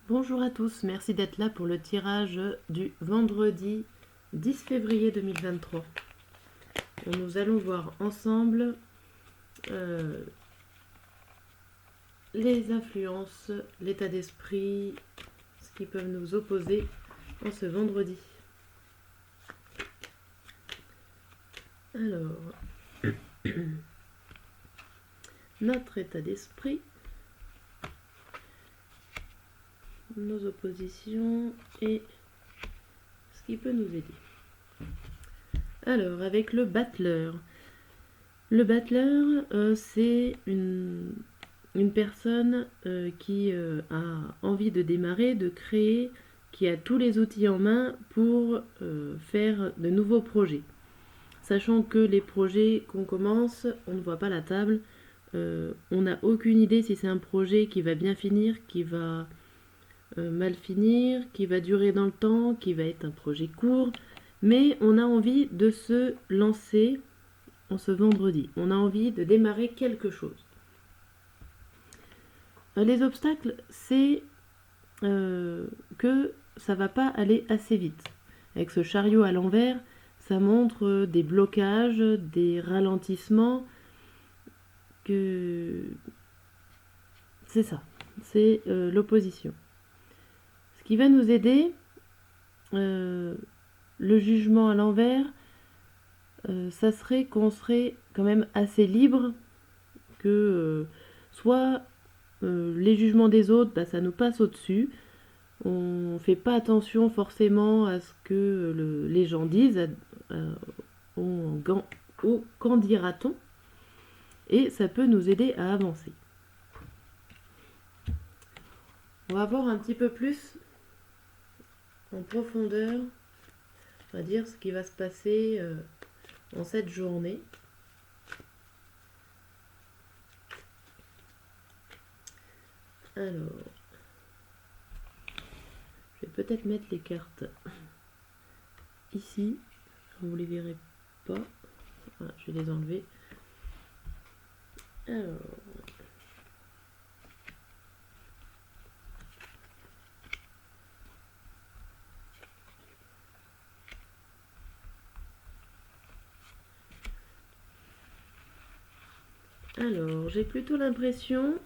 Bonjour à tous, merci d'être là pour le tirage du vendredi 10 février 2023. Nous allons voir ensemble les influences, l'état d'esprit, ce qui peut nous opposer en ce vendredi. Alors, notre état d'esprit, nos oppositions et ce qui peut nous aider. Alors, avec le battleur. Le battleur, c'est une personne qui a envie de démarrer, de créer, qui a tous les outils en main pour faire de nouveaux projets. Sachant que les projets qu'on commence, on ne voit pas la table, on n'a aucune idée si c'est un projet qui va bien finir, qui va mal finir, qui va durer dans le temps, qui va être un projet court, mais on a envie de se lancer en ce vendredi. On a envie de démarrer quelque chose. Les obstacles, c'est que ça va pas aller assez vite. Avec ce chariot à l'envers, ça montre des blocages, des ralentissements, que c'est ça, c'est l'opposition. Ce qui va nous aider, le jugement à l'envers, ça serait qu'on serait quand même assez libre, que soit les jugements des autres, ça nous passe au-dessus. On ne fait pas attention forcément à ce que les gens disent, au qu'en dira-t-on, et ça peut nous aider à avancer. On va voir un petit peu plus en profondeur, on va dire, ce qui va se passer en cette journée. Alors, je vais peut-être mettre les cartes ici, vous ne les verrez pas. Voilà, je vais les enlever. Alors, j'ai plutôt l'impression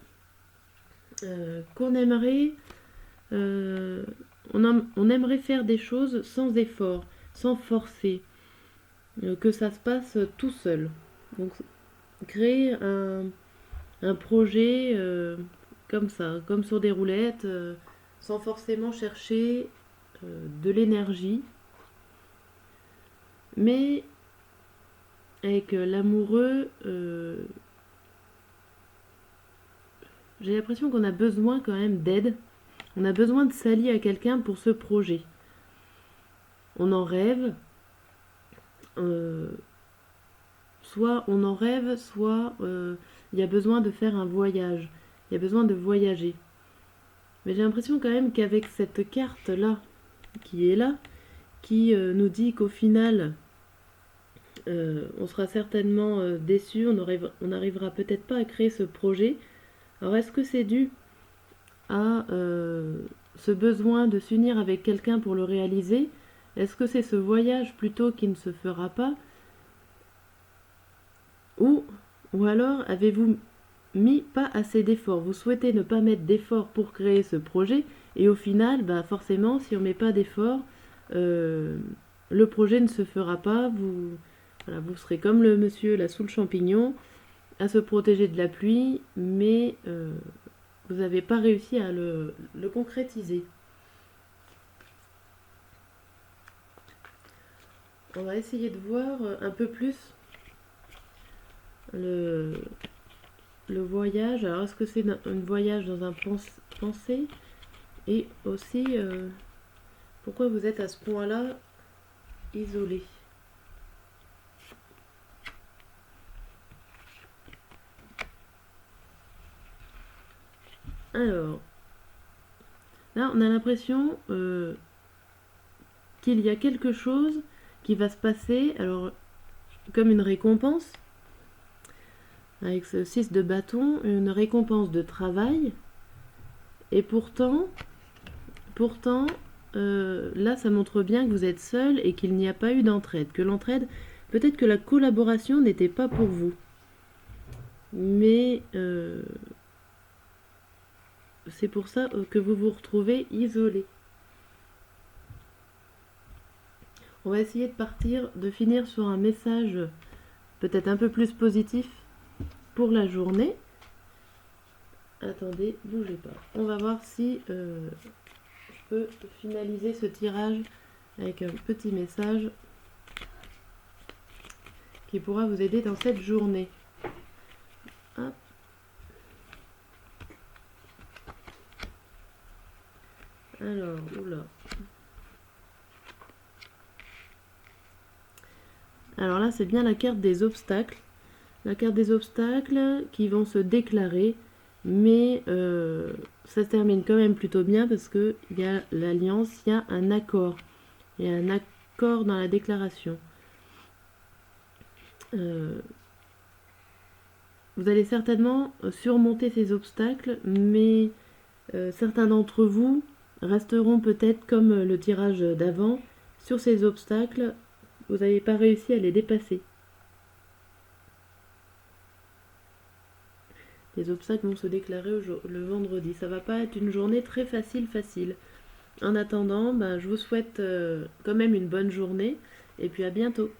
qu'on aimerait on aimerait faire des choses sans effort, sans forcer, que ça se passe tout seul. Donc créer un projet comme ça, comme sur des roulettes, sans forcément chercher de l'énergie, mais avec l'amoureux, j'ai l'impression qu'on a besoin quand même d'aide. On a besoin de s'allier à quelqu'un pour ce projet. On en rêve, soit on en rêve, soit il y a besoin de faire un voyage. Il y a besoin de voyager. Mais j'ai l'impression quand même qu'avec cette carte-là, qui est là, qui nous dit qu'au final, on sera certainement déçu, on n'arrivera peut-être pas à créer ce projet. Alors est-ce que c'est dû à ce besoin de s'unir avec quelqu'un pour le réaliser? Est-ce que c'est ce voyage plutôt qui ne se fera pas? Ou alors avez-vous mis pas assez d'efforts? Vous souhaitez ne pas mettre d'efforts pour créer ce projet et au final, forcément, si on ne met pas d'efforts, le projet ne se fera pas. Vous serez comme le monsieur là sous le champignon à se protéger de la pluie, mais vous n'avez pas réussi à le concrétiser. On va essayer de voir un peu plus le voyage. Alors, est-ce que c'est un voyage dans un pensée? Et aussi, pourquoi vous êtes à ce point-là isolé? Alors, là, on a l'impression qu'il y a quelque chose qui va se passer, alors comme une récompense, avec ce 6 de bâton, une récompense de travail, et pourtant, Pourtant, là, ça montre bien que vous êtes seul et qu'il n'y a pas eu d'entraide. Que l'entraide, peut-être que la collaboration n'était pas pour vous. Mais c'est pour ça que vous vous retrouvez isolé. On va essayer de finir sur un message peut-être un peu plus positif pour la journée. Attendez, bougez pas. On va voir si je peux finaliser ce tirage avec un petit message qui pourra vous aider dans cette journée. Hop. Alors, oula. Alors là, c'est bien la carte des obstacles. La carte des obstacles qui vont se déclarer, mais ça se termine quand même plutôt bien parce qu'il y a l'alliance, il y a un accord. Il y a un accord dans la déclaration. Vous allez certainement surmonter ces obstacles, mais certains d'entre vous resteront peut-être comme le tirage d'avant sur ces obstacles. Vous n'avez pas réussi à les dépasser. Les obstacles vont se déclarer le vendredi. Ça va pas être une journée très facile. En attendant, je vous souhaite quand même une bonne journée et puis à bientôt.